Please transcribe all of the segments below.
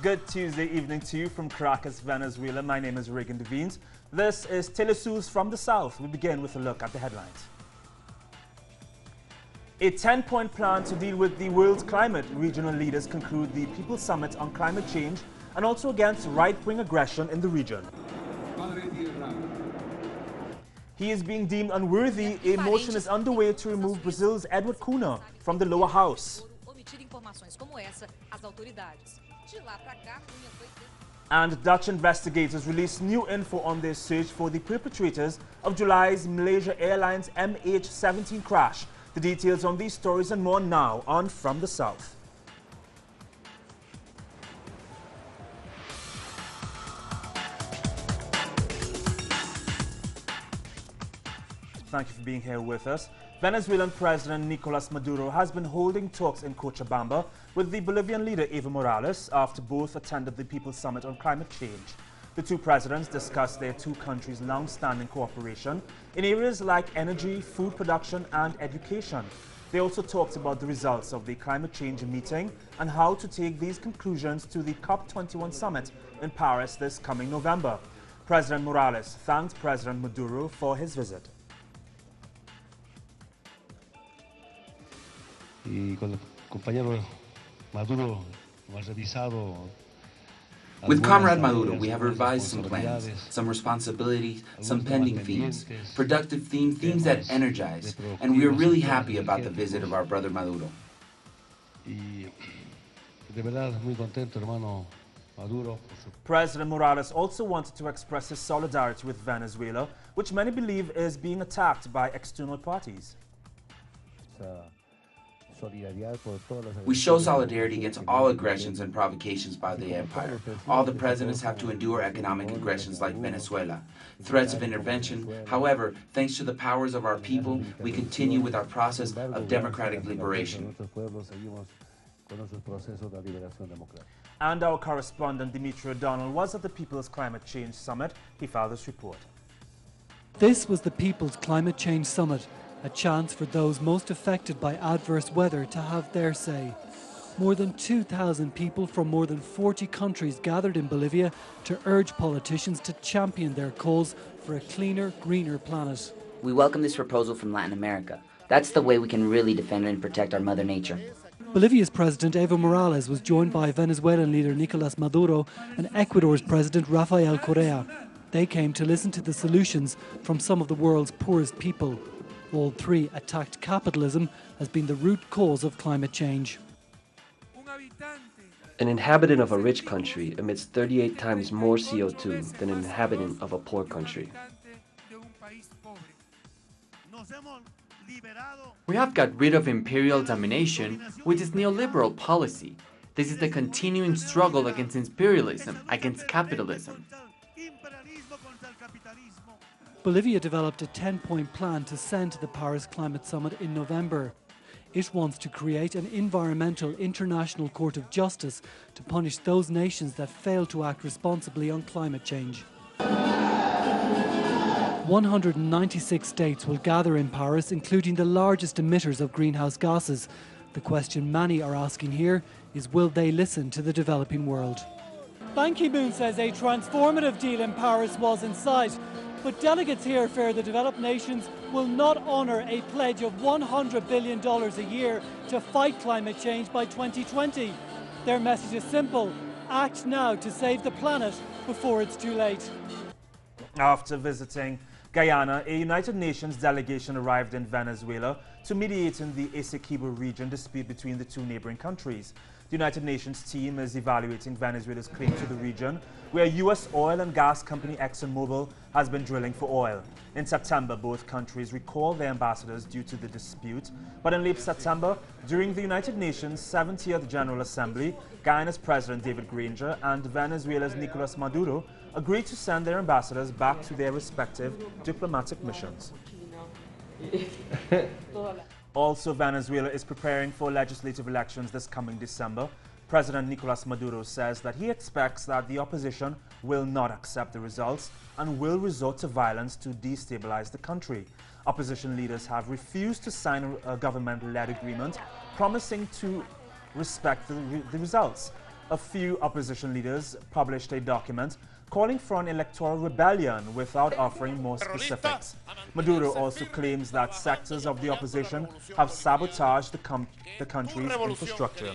Good Tuesday evening to you from Caracas, Venezuela. My name is Reagan Devines. This is Telesus from the South. We begin with a look at the headlines. A 10-point plan to deal with the world's climate. Regional leaders conclude the People's Summit on climate change and also against right-wing aggression in the region. He is being deemed unworthy. A motion is underway to remove Brazil's Edward Cunha from the lower house. And Dutch investigators released new info on their search for the perpetrators of July's Malaysia Airlines MH17 crash. The details on these stories and more now on From the South. Thank you for being here with us. Venezuelan President Nicolas Maduro has been holding talks in Cochabamba with the Bolivian leader Evo Morales after both attended the People's Summit on climate change. The two presidents discussed their two countries' long-standing cooperation in areas like energy, food production and education. They also talked about the results of the climate change meeting and how to take these conclusions to the COP21 summit in Paris this coming November. President Morales thanked President Maduro for his visit. Y con el compañero Maduro hemos revisado. With Comrade Maduro, we have revised some plans, some responsibilities, some pending themes, productive themes that energize, and we are really happy about the visit of our brother Maduro. President Morales also wanted to express his solidarity with Venezuela, which many believe is being attacked by external parties. We show solidarity against all aggressions and provocations by the empire. All the presidents have to endure economic aggressions like Venezuela. Threats of intervention. However, thanks to the powers of our people, we continue with our process of democratic liberation. And our correspondent Dimitri O'Donnell was at the People's Climate Change Summit. He filed this report. This was the People's Climate Change Summit, a chance for those most affected by adverse weather to have their say. More than 2,000 people from more than 40 countries gathered in Bolivia to urge politicians to champion their cause for a cleaner, greener planet. We welcome this proposal from Latin America. That's the way we can really defend and protect our Mother Nature. Bolivia's President Evo Morales was joined by Venezuelan leader Nicolas Maduro and Ecuador's President Rafael Correa. They came to listen to the solutions from some of the world's poorest people. All three attacked capitalism as being the root cause of climate change. An inhabitant of a rich country emits 38 times more CO2 than an inhabitant of a poor country. We have got rid of imperial domination with this neoliberal policy. This is the continuing struggle against imperialism, against capitalism. Bolivia developed a 10-point plan to send to the Paris Climate Summit in November. It wants to create an environmental international court of justice to punish those nations that fail to act responsibly on climate change. 196 states will gather in Paris, including the largest emitters of greenhouse gases. The question many are asking here is, will they listen to the developing world? Ban Ki-moon says a transformative deal in Paris was in sight. But delegates here fear the developed nations will not honour a pledge of $100 billion a year to fight climate change by 2020. Their message is simple: act now to save the planet before it's too late. After visiting Guyana, a United Nations delegation arrived in Venezuela to mediate in the Essequibo region dispute between the two neighbouring countries. The United Nations team is evaluating Venezuela's claim to the region, where U.S. oil and gas company ExxonMobil has been drilling for oil. In September, both countries recalled their ambassadors due to the dispute, but in late September, during the United Nations 70th General Assembly, Guyana's President David Granger and Venezuela's Nicolas Maduro agreed to send their ambassadors back to their respective diplomatic missions. Also, Venezuela is preparing for legislative elections this coming December. President Nicolas Maduro says that he expects that the opposition will not accept the results and will resort to violence to destabilize the country. Opposition leaders have refused to sign a government-led agreement promising to respect the results. A few opposition leaders published a document calling for an electoral rebellion without offering more specifics. Maduro also claims that sectors of the opposition have sabotaged the country's infrastructure.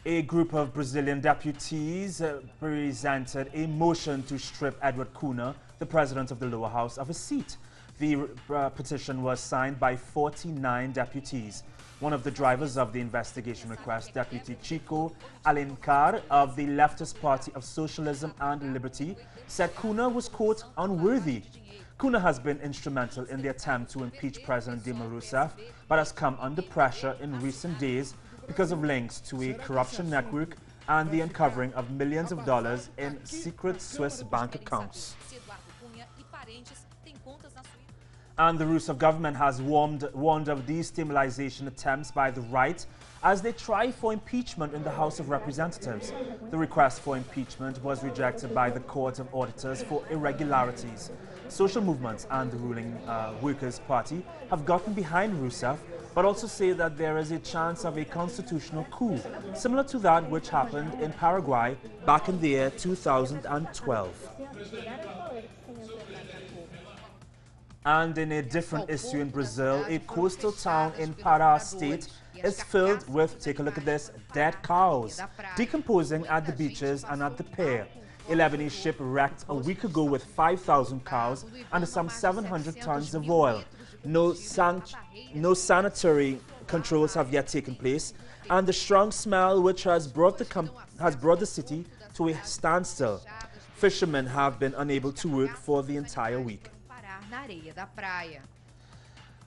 A group of Brazilian deputies presented a motion to strip Edward Cunha, the president of the lower house, of his seat. The petition was signed by 49 deputies. One of the drivers of the investigation request, Deputy Chico Alencar of the leftist Party of Socialism and Liberty, said Cunha was, quote, unworthy. Cunha has been instrumental in the attempt to impeach President Dilma Rousseff, but has come under pressure in recent days because of links to a corruption network and the uncovering of millions of dollars in secret Swiss bank accounts. And the Rousseff government has warned of destabilization attempts by the right as they try for impeachment in the House of Representatives. The request for impeachment was rejected by the Court of Auditors for irregularities. Social movements and the ruling Workers' Party have gotten behind Rousseff, but also say that there is a chance of a constitutional coup, similar to that which happened in Paraguay back in the year 2012. And in a different issue in Brazil, a coastal town in Pará state is filled with, take a look at this, dead cows, decomposing at the beaches and at the pier. A Lebanese ship wrecked a week ago with 5,000 cows and some 700 tons of oil. No sanitary controls have yet taken place, and the strong smell which has brought the city to a standstill. Fishermen have been unable to work for the entire week.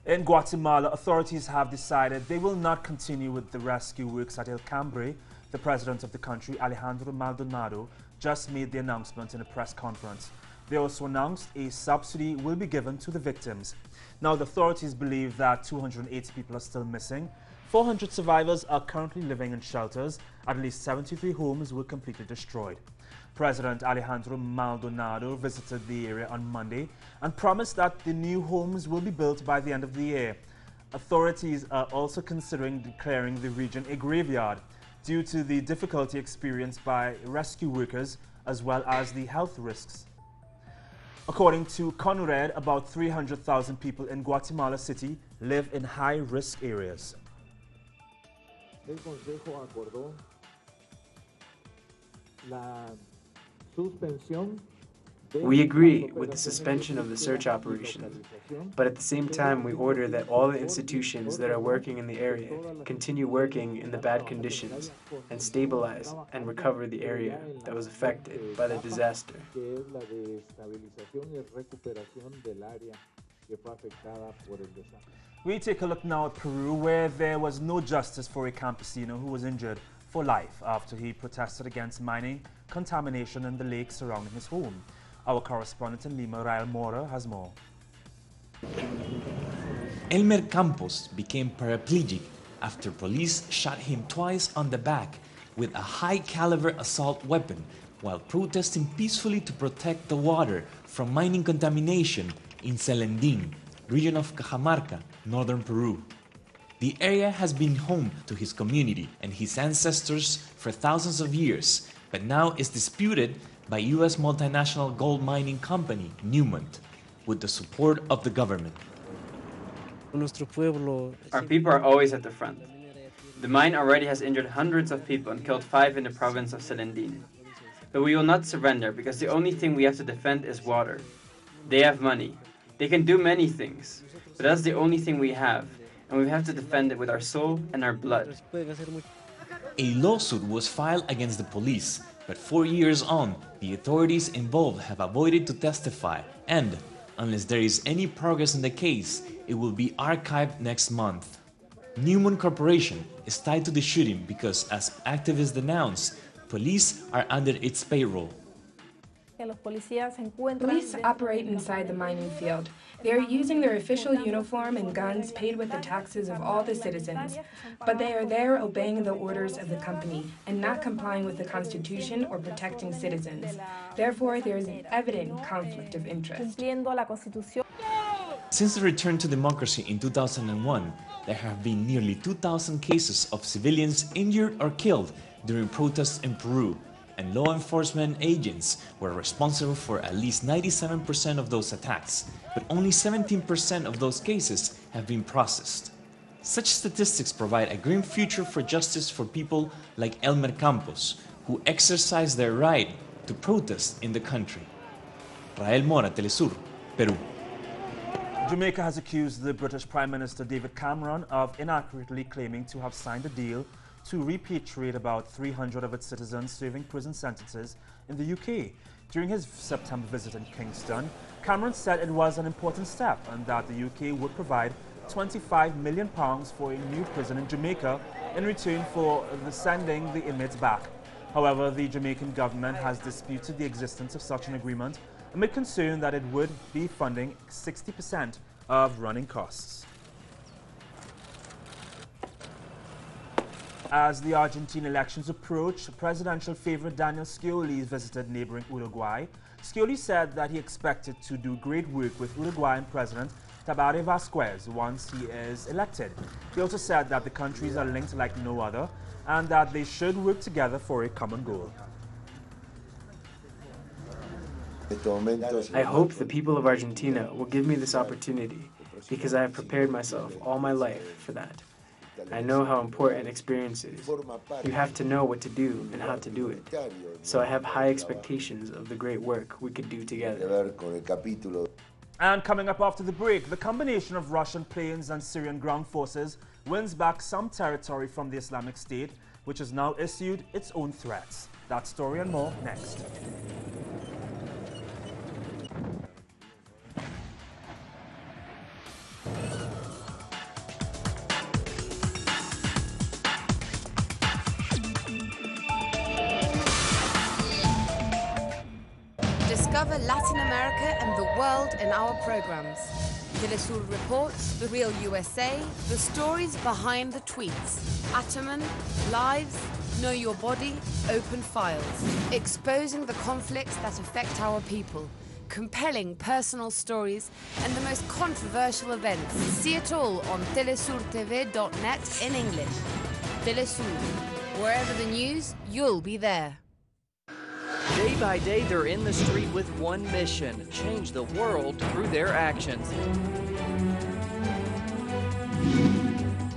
In Guatemala, authorities have decided they will not continue with the rescue works at El Cambre. The president of the country, Alejandro Maldonado, just made the announcement in a press conference. They also announced a subsidy will be given to the victims. Now, the authorities believe that 280 people are still missing. 400 survivors are currently living in shelters. At least 73 homes were completely destroyed. President Alejandro Maldonado visited the area on Monday and promised that the new homes will be built by the end of the year. Authorities are also considering declaring the region a graveyard due to the difficulty experienced by rescue workers as well as the health risks. According to CONRED, about 300,000 people in Guatemala City live in high-risk areas. We agree with the suspension of the search operation, but at the same time we order that all the institutions that are working in the area continue working in the bad conditions and stabilize and recover the area that was affected by the disaster. We take a look now at Peru, where there was no justice for a campesino who was injured for life after he protested against mining contamination in the lake surrounding his home. Our correspondent in Lima, Rael Mora, has more. Elmer Campos became paraplegic after police shot him twice on the back with a high-caliber assault weapon while protesting peacefully to protect the water from mining contamination in Celendín, region of Cajamarca, northern Peru. The area has been home to his community and his ancestors for thousands of years, but now is disputed by U.S. multinational gold mining company Newmont, with the support of the government. Our people are always at the front. The mine already has injured hundreds of people and killed 5 in the province of Celendín. But we will not surrender because the only thing we have to defend is water. They have money. They can do many things, but that's the only thing we have, and we have to defend it with our soul and our blood. A lawsuit was filed against the police, but 4 years on, the authorities involved have avoided to testify, and, unless there is any progress in the case, it will be archived next month. Newmont Corporation is tied to the shooting because, as activists denounced, police are under its payroll. Police operate inside the mining field. They are using their official uniform and guns paid with the taxes of all the citizens. But they are there obeying the orders of the company and not complying with the Constitution or protecting citizens. Therefore, there is an evident conflict of interest. Since the return to democracy in 2001, there have been nearly 2,000 cases of civilians injured or killed during protests in Peru, and law enforcement agents were responsible for at least 97% of those attacks, but only 17% of those cases have been processed. Such statistics provide a grim future for justice for people like Elmer Campos, who exercise their right to protest in the country. Rael Mora, Telesur, Peru. Jamaica has accused the British Prime Minister David Cameron of inaccurately claiming to have signed a deal to repatriate about 300 of its citizens serving prison sentences in the UK. During his September visit in Kingston, Cameron said it was an important step and that the UK would provide £25 million for a new prison in Jamaica in return for sending the inmates back. However, the Jamaican government has disputed the existence of such an agreement amid concern that it would be funding 60% of running costs. As the Argentine elections approach, presidential favorite Daniel Scioli visited neighboring Uruguay. Scioli said that he expected to do great work with Uruguayan President Tabaré Vázquez once he is elected. He also said that the countries are linked like no other and that they should work together for a common goal. I hope the people of Argentina will give me this opportunity because I have prepared myself all my life for that. I know how important experience is. You have to know what to do and how to do it. So I have high expectations of the great work we could do together. And coming up after the break, the combination of Russian planes and Syrian ground forces wins back some territory from the Islamic State, which has now issued its own threats. That story and more next. Discover Latin America and the world in our programs. Telesur Reports, The Real USA, the stories behind the tweets. Ataman, Lives, Know Your Body, Open Files. Exposing the conflicts that affect our people. Compelling personal stories and the most controversial events. See it all on telesurtv.net in English. Telesur. Wherever the news, you'll be there. Day by day, they're in the street with one mission: change the world through their actions.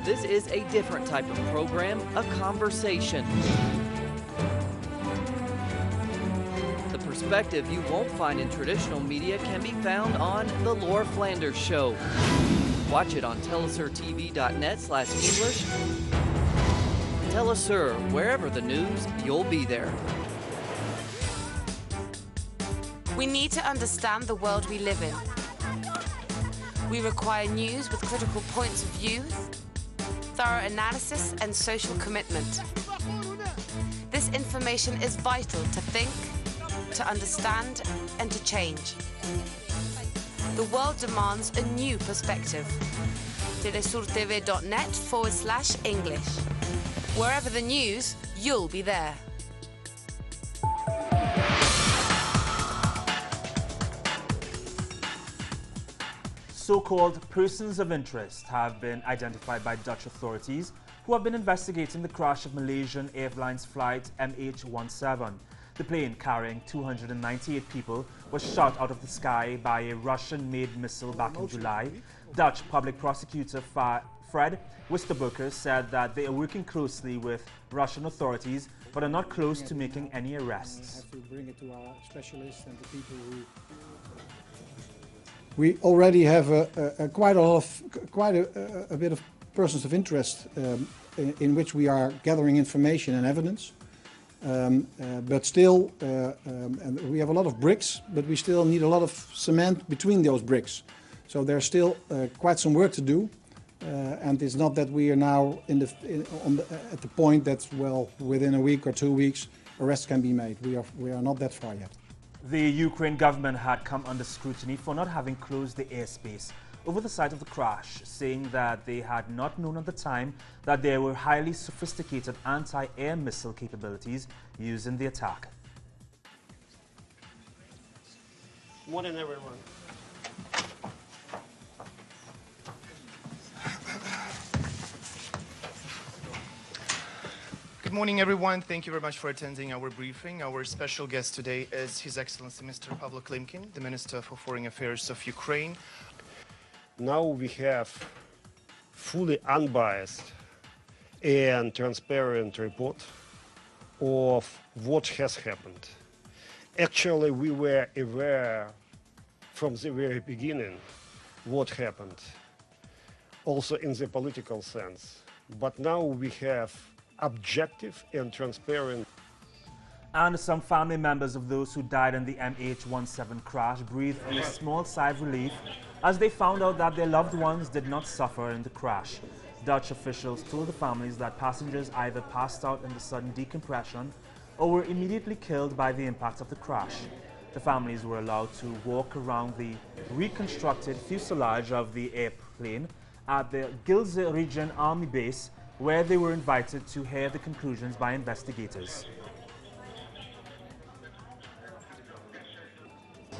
This is a different type of program, a conversation. The perspective you won't find in traditional media can be found on The Laura Flanders Show. Watch it on telesurtv.net/English. Telesur, wherever the news, you'll be there. We need to understand the world we live in. We require news with critical points of view, thorough analysis and social commitment. This information is vital to think, to understand and to change. The world demands a new perspective. telesurtv.net/English. Wherever the news, you'll be there. So-called persons of interest have been identified by Dutch authorities who have been investigating the crash of Malaysian Airlines flight MH17. The plane carrying 298 people was shot out of the sky by a Russian-made missile back in July. Dutch public prosecutor Fred Wisterboker said that they are working closely with Russian authorities but are not close to making any arrests. We have to bring it to our specialists and the people who... We already have quite a bit of persons of interest in which we are gathering information and evidence. But still, we have a lot of bricks, but we still need a lot of cement between those bricks. So there's still quite some work to do. And it's not that we are now at the point that, well, within a week or 2 weeks, arrests can be made. We are not that far yet. The Ukraine government had come under scrutiny for not having closed the airspace over the site of the crash, saying that they had not known at the time that there were highly sophisticated anti-air missile capabilities used in the attack. Morning, everyone. Good morning, everyone. Thank you very much for attending our briefing. Our special guest today is His Excellency Mr. Pavlo Klimkin, the Minister for Foreign Affairs of Ukraine. Now we have fully unbiased and transparent report of what has happened. Actually, we were aware from the very beginning what happened, also in the political sense. But now we have objective and transparent. And some family members of those who died in the MH17 crash breathed a small sigh of relief as they found out that their loved ones did not suffer in the crash. Dutch officials told the families that passengers either passed out in the sudden decompression or were immediately killed by the impact of the crash. The families were allowed to walk around the reconstructed fuselage of the airplane at the Gilze Region Army Base, where they were invited to hear the conclusions by investigators.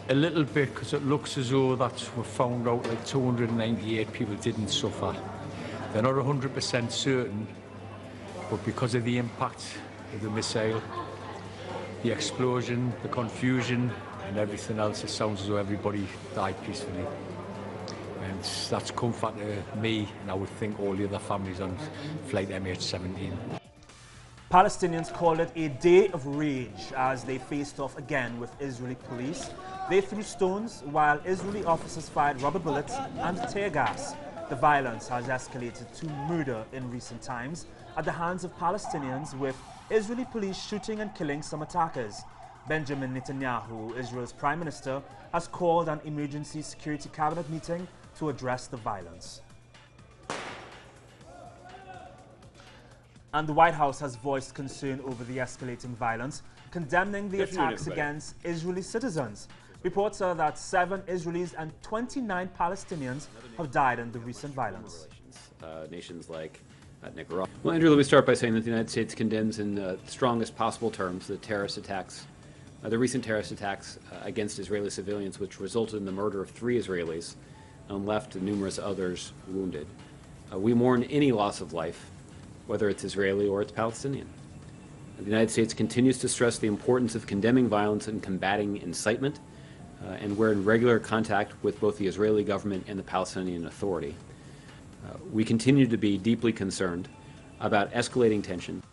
A little bit, because it looks as though that we found out like 298 people didn't suffer. They're not 100% certain, but because of the impact of the missile, the explosion, the confusion and everything else, it sounds as though everybody died peacefully. And that's comfort to me, and I would think all the other families on flight MH17. Palestinians called it a day of rage as they faced off again with Israeli police. They threw stones while Israeli officers fired rubber bullets and tear gas. The violence has escalated to murder in recent times at the hands of Palestinians, with Israeli police shooting and killing some attackers. Benjamin Netanyahu, Israel's prime minister, has called an emergency security cabinet meeting to address the violence. And the White House has voiced concern over the escalating violence, condemning the attacks against Israeli citizens. Reports are that 7 Israelis and 29 Palestinians have died in the recent violence. Nations like Nicaragua. Well, Andrew, let me start by saying that the United States condemns in the strongest possible terms the terrorist attacks, the recent terrorist attacks against Israeli civilians, which resulted in the murder of 3 Israelis and left numerous others wounded. We mourn any loss of life, whether it's Israeli or it's Palestinian. The United States continues to stress the importance of condemning violence and combating incitement, and we're in regular contact with both the Israeli government and the Palestinian Authority. We continue to be deeply concerned about escalating tension.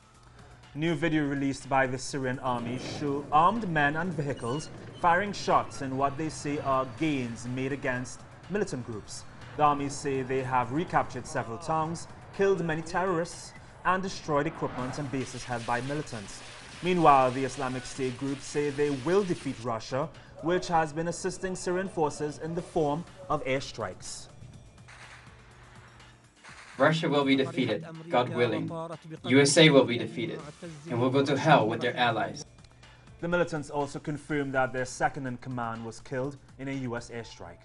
New video released by the Syrian army show armed men and vehicles firing shots in what they say are gains made against militant groups. The armies say they have recaptured several towns, killed many terrorists, and destroyed equipment and bases held by militants. Meanwhile, the Islamic State group say they will defeat Russia, which has been assisting Syrian forces in the form of airstrikes. Russia will be defeated, God willing. USA will be defeated, and will go to hell with their allies. The militants also confirmed that their second-in-command was killed in a U.S. airstrike.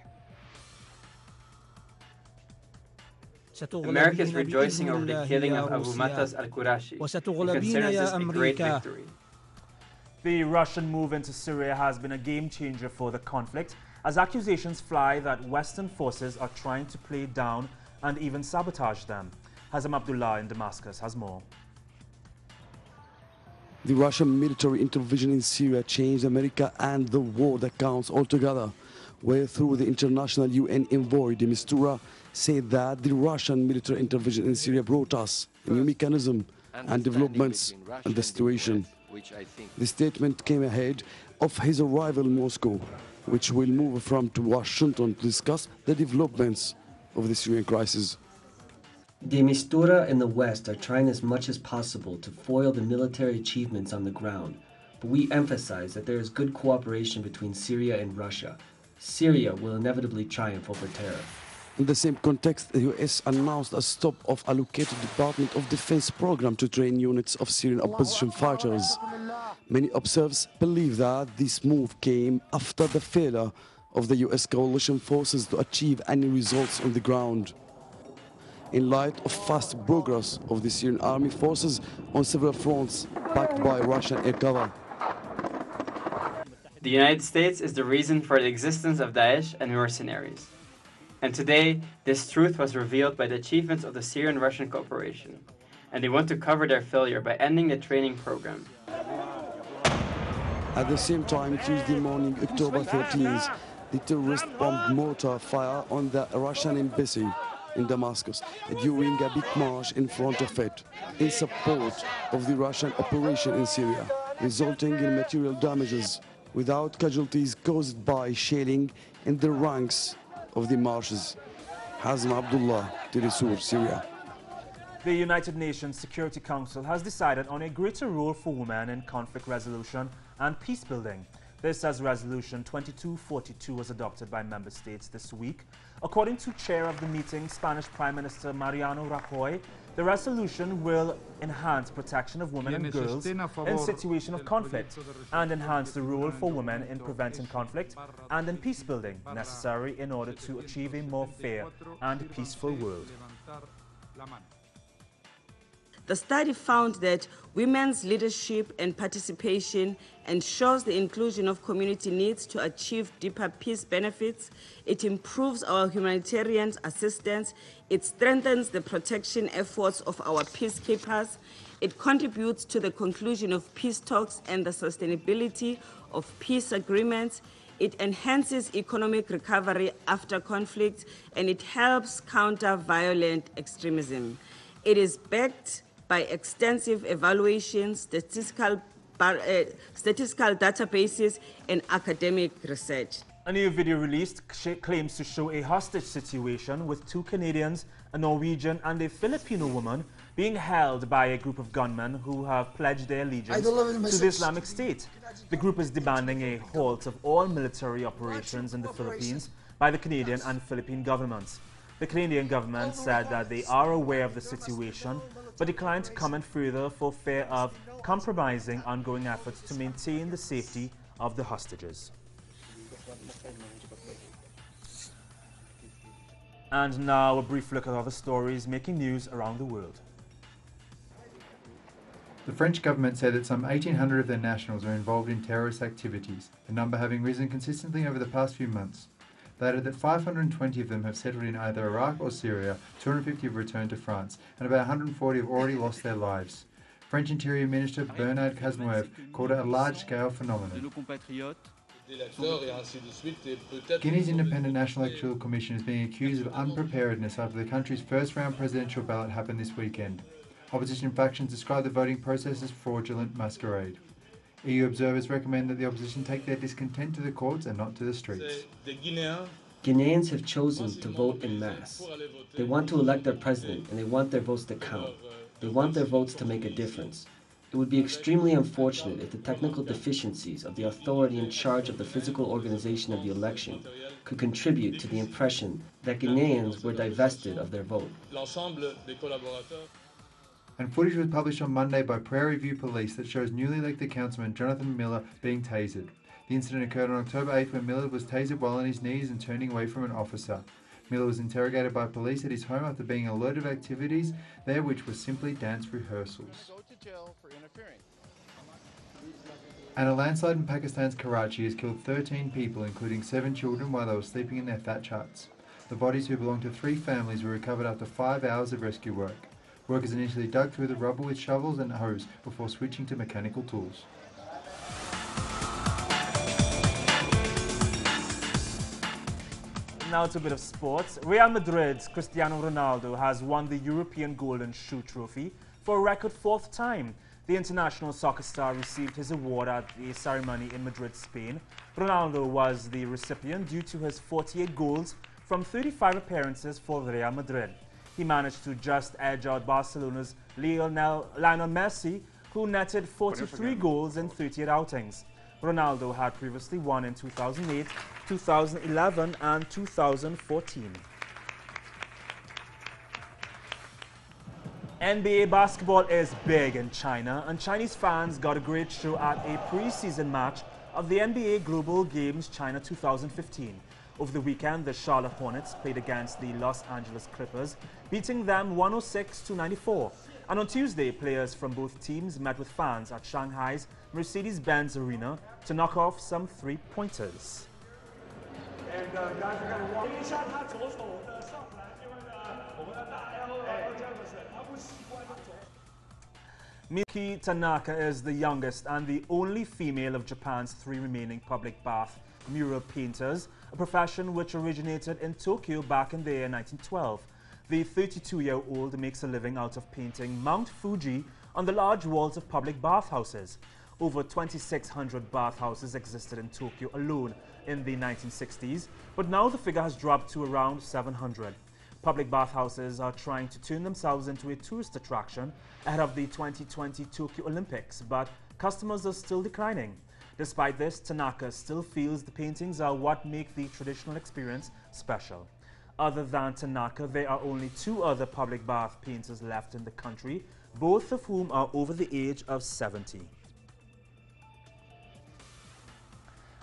America is rejoicing over the killing of Abu Matas al-Qurashi and considers this a great victory. The Russian move into Syria has been a game-changer for the conflict, as accusations fly that Western forces are trying to play down and even sabotage them. Hazem Abdullah in Damascus has more. The Russian military intervention in Syria changed America and the world accounts altogether, where through the international UN envoy de Mistura said that the Russian military intervention in Syria brought us a new mechanism and developments in the situation. The statement came ahead of his arrival in Moscow, which will move from to Washington to discuss the developments of the Syrian crisis. De Mistura and the West are trying as much as possible to foil the military achievements on the ground, but we emphasize that there is good cooperation between Syria and Russia. Syria will inevitably triumph over terror. In the same context, the US announced a stop of allocated Department of Defense program to train units of Syrian opposition fighters. Many observers believe that this move came after the failure of the US coalition forces to achieve any results on the ground. In light of fast progress of the Syrian army forces on several fronts, backed by Russian air cover. The United States is the reason for the existence of Daesh and mercenaries. And today, this truth was revealed by the achievements of the Syrian-Russian cooperation. and they want to cover their failure by ending the training program. At the same time, Tuesday morning, October 13th, the terrorists bombed mortar fire on the Russian embassy in Damascus during a big march in front of it in support of the Russian operation in Syria, resulting in material damages without casualties caused by shelling in the ranks of the marches. Hazm Abdullah, Telesur, Syria. The United Nations Security Council has decided on a greater role for women in conflict resolution and peace building. This as Resolution 2242 was adopted by member states this week. According to chair of the meeting, Spanish Prime Minister Mariano Rajoy, the resolution will enhance protection of women and girls in situations of conflict and enhance the role for women in preventing conflict and in peace building, necessary in order to achieve a more fair and peaceful world. The study found that women's leadership and participation ensures the inclusion of community needs to achieve deeper peace benefits. It improves our humanitarian assistance. It strengthens the protection efforts of our peacekeepers. It contributes to the conclusion of peace talks and the sustainability of peace agreements. It enhances economic recovery after conflict, and it helps counter violent extremism. It is backed by extensive evaluations, statistical databases, and academic research. A new video released claims to show a hostage situation with 2 Canadians, a Norwegian and a Filipino woman being held by a group of gunmen who have pledged their allegiance to the Islamic State. The group is demanding a halt of all military operations in the Philippines by the Canadian and Philippine governments. The Canadian government said that they are aware of the situation, but declined to comment further for fear of compromising ongoing efforts to maintain the safety of the hostages. And now a brief look at other stories making news around the world. The French government said that some 1,800 of their nationals are involved in terrorist activities, the number having risen consistently over the past few months. They added that 520 of them have settled in either Iraq or Syria, 250 have returned to France, and about 140 have already lost their lives. French Interior Minister Bernard Cazeneuve called it a large-scale phenomenon. Guinea's Independent National Electoral Commission is being accused of unpreparedness after the country's first-round presidential ballot happened this weekend. Opposition factions describe the voting process as fraudulent masquerade. EU observers recommend that the opposition take their discontent to the courts and not to the streets. Guineans have chosen to vote en masse. They want to elect their president, and they want their votes to count. They want their votes to make a difference. It would be extremely unfortunate if the technical deficiencies of the authority in charge of the physical organization of the election could contribute to the impression that Guineans were divested of their vote. And footage was published on Monday by Prairie View Police that shows newly elected councilman Jonathan Miller being tasered. The incident occurred on October 8th when Miller was tasered while on his knees and turning away from an officer. Miller was interrogated by police at his home after being alerted of activities there which were simply dance rehearsals. And a landslide in Pakistan's Karachi has killed 13 people, including 7 children, while they were sleeping in their thatch huts. The bodies, who belonged to 3 families, were recovered after 5 hours of rescue work. Workers initially dug through the rubble with shovels and hoes before switching to mechanical tools. Now to a bit of sports. Real Madrid's Cristiano Ronaldo has won the European Golden Shoe Trophy for a record 4th time. The international soccer star received his award at the ceremony in Madrid, Spain. Ronaldo was the recipient due to his 48 goals from 35 appearances for Real Madrid. He managed to just edge out Barcelona's Lionel Messi, who netted 43 goals in 38 outings. Ronaldo had previously won in 2008, 2011 and 2014. NBA basketball is big in China, and Chinese fans got a great show at a preseason match of the NBA Global Games China 2015. Over the weekend, the Charlotte Hornets played against the Los Angeles Clippers, beating them 106-94. And on Tuesday, players from both teams met with fans at Shanghai's Mercedes-Benz Arena to knock off some 3-pointers. Miki Tanaka is the youngest and the only female of Japan's 3 remaining public bath mural painters, a profession which originated in Tokyo back in the year 1912. The 32-year-old makes a living out of painting Mount Fuji on the large walls of public bathhouses. Over 2,600 bathhouses existed in Tokyo alone in the 1960s, but now the figure has dropped to around 700. Public bathhouses are trying to turn themselves into a tourist attraction ahead of the 2020 Tokyo Olympics, but customers are still declining. Despite this, Tanaka still feels the paintings are what make the traditional experience special. Other than Tanaka, there are only 2 other public bath painters left in the country, both of whom are over the age of 70.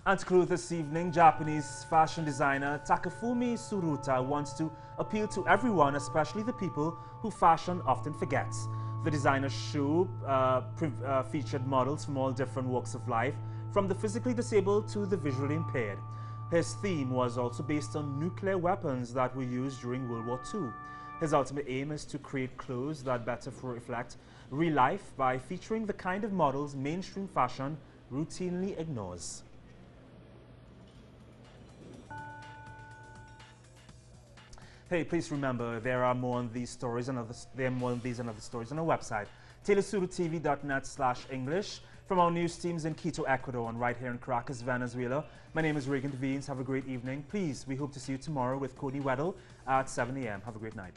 And to close this evening, Japanese fashion designer Takafumi Tsuruta wants to appeal to everyone, especially the people who fashion often forgets. The designer's show featured models from all different walks of life, from the physically disabled to the visually impaired. His theme was also based on nuclear weapons that were used during World War II. His ultimate aim is to create clothes that better reflect real life by featuring the kind of models mainstream fashion routinely ignores. Hey, please remember, there are more on these stories and other stories on our website, telesurutv.net/English. From our news teams in Quito, Ecuador, and right here in Caracas, Venezuela, my name is Regan Devines. Have a great evening. Please, we hope to see you tomorrow with Cody Weddle at 7 a.m. Have a great night.